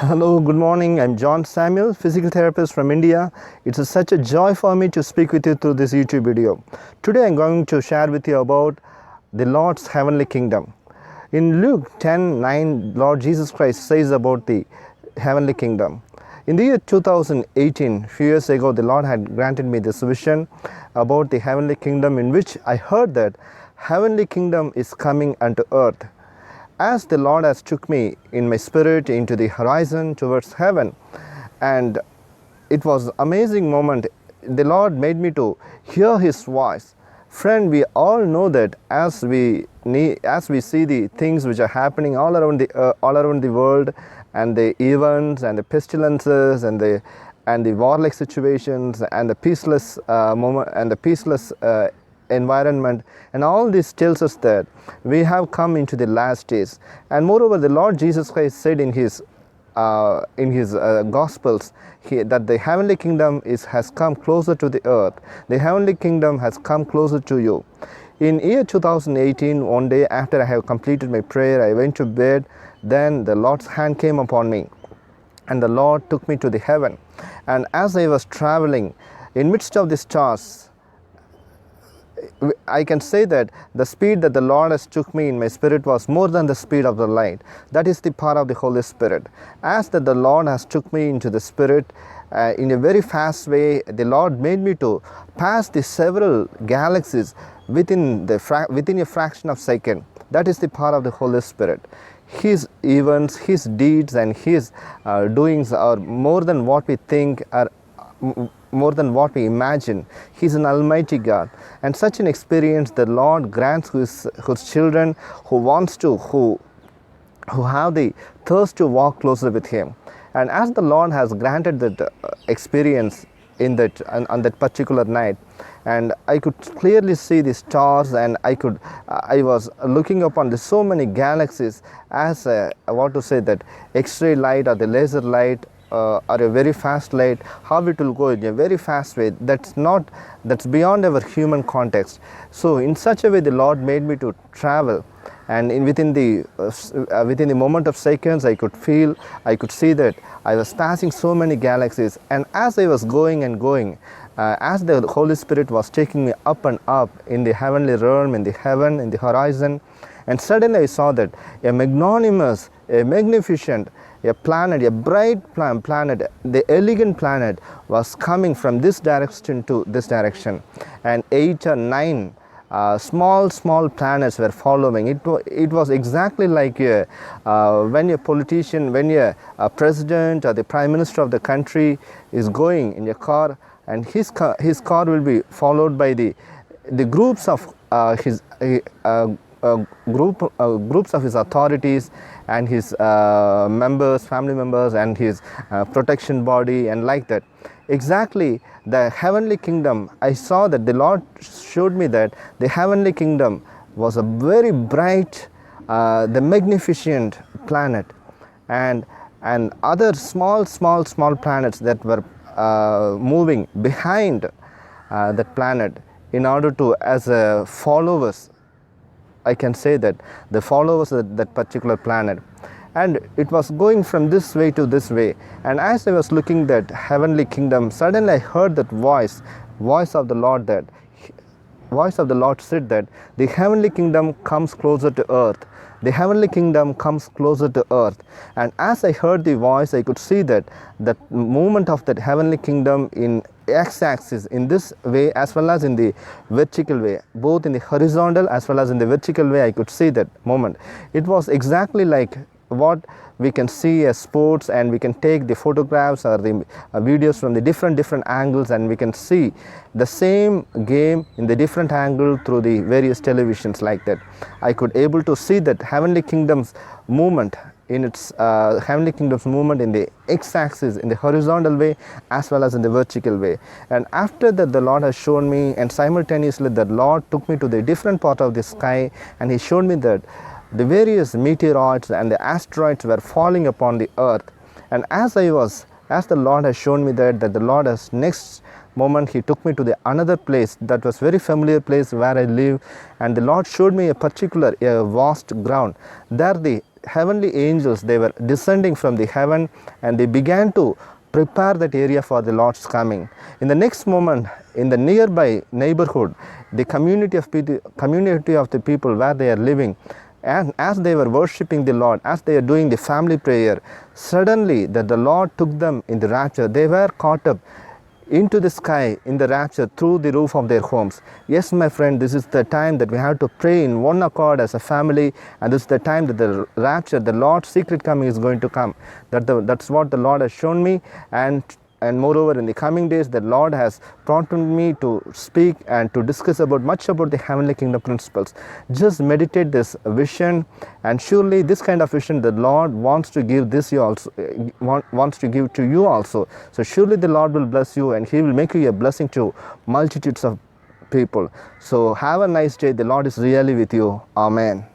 Hello, good morning. I'm John Samuel, physical therapist from India. It's such a joy for me to speak with you through this YouTube video. Today I'm going to share with you about the Lord's heavenly kingdom. In Luke 10:9, Lord Jesus Christ says about the heavenly kingdom. In the year 2018, few years ago, the Lord had granted me this vision about the heavenly kingdom, in which I heard that heavenly kingdom is coming unto earth. As the Lord has took me in my spirit into the horizon towards heaven, and it was amazing moment. The Lord made me to hear His voice. Friend, we all know that as we see the things which are happening all around the world, and the events and the pestilences and the warlike situations and the peaceless moment and the peaceless environment, and all this tells us that we have come into the last days. And moreover, the Lord Jesus Christ said in his Gospels that the heavenly kingdom has come closer to the earth. The heavenly kingdom has come closer to you. In year 2018, one day after I have completed my prayer, I went to bed. Then the Lord's hand came upon me, and the Lord took me to the heaven. And as I was traveling in midst of the stars, I can say that the speed that the Lord has took me in my spirit was more than the speed of the light. That is the power of the Holy Spirit. As that the Lord has took me into the spirit in a very fast way, the Lord made me to pass the several galaxies within a fraction of a second. That is the power of the Holy Spirit. His events, His deeds, and His doings are more than what we think, are more than what we imagine. He's an almighty God, and such an experience the Lord grants His children who have the thirst to walk closer with Him. And as the Lord has granted that experience on that particular night, and I could clearly see the stars, and I was looking upon so many galaxies as that X-ray light or the laser light or a very fast light, how it will go in a very fast way. That's beyond our human context. So in such a way, the Lord made me to travel, and within the moment of seconds, I could see that I was passing so many galaxies. And as I was going and going, as the Holy Spirit was taking me up and up in the heavenly realm, in the heaven, in the horizon, and suddenly I saw that a magnanimous, a magnificent, a planet, a bright planet, the elegant planet was coming from this direction to this direction, and 8 or 9 small planets were following. It was exactly like when a politician, when a president or the prime minister of the country is going in a car, and his car will be followed by the groups of groups of his authorities and his family members, and his protection body, and like that. Exactly, the heavenly kingdom, I saw that the Lord showed me that the heavenly kingdom was a very bright, the magnificent planet, and other small planets that were moving behind that planet, in order to, as followers, I can say that the followers of that particular planet. And it was going from this way to this way. And as I was looking at that heavenly kingdom, suddenly I heard that voice of the Lord, said that the heavenly kingdom comes closer to earth. The heavenly kingdom comes closer to earth. And as I heard the voice, I could see that movement of that heavenly kingdom in x-axis, in this way as well as in the vertical way, both in the horizontal as well as in the vertical way. I could see that moment. It was exactly like what we can see as sports, and we can take the photographs or the videos from the different angles, and we can see the same game in the different angle through the various televisions, like that. I could able to see that heavenly kingdom's movement in its heavenly kingdom's movement in the x-axis, in the horizontal way as well as in the vertical way. And after that, the Lord has shown me, and simultaneously the Lord took me to the different part of the sky, and He showed me that the various meteoroids and the asteroids were falling upon the earth. And as the Lord has shown me that the Lord has next moment, He took me to the another place that was very familiar place where I live, and the Lord showed me a vast ground. There the heavenly angels, they were descending from the heaven, and they began to prepare that area for the Lord's coming. In the next moment, in the nearby neighborhood, the community of the people where they are living, and as they were worshipping the Lord, as they are doing the family prayer, suddenly that the Lord took them in the rapture. They were caught up into the sky in the rapture through the roof of their homes. Yes, my friend, this is the time that we have to pray in one accord as a family, and this is the time that the rapture, the Lord's secret coming, is going to come. That's what the Lord has shown me, and moreover, in the coming days, the Lord has prompted me to speak and to discuss much about the heavenly kingdom principles. Just meditate this vision, and surely this kind of vision the Lord wants to give wants to give to you also. So surely the Lord will bless you, and He will make you a blessing to multitudes of people. So have a nice day. The Lord is really with you. Amen.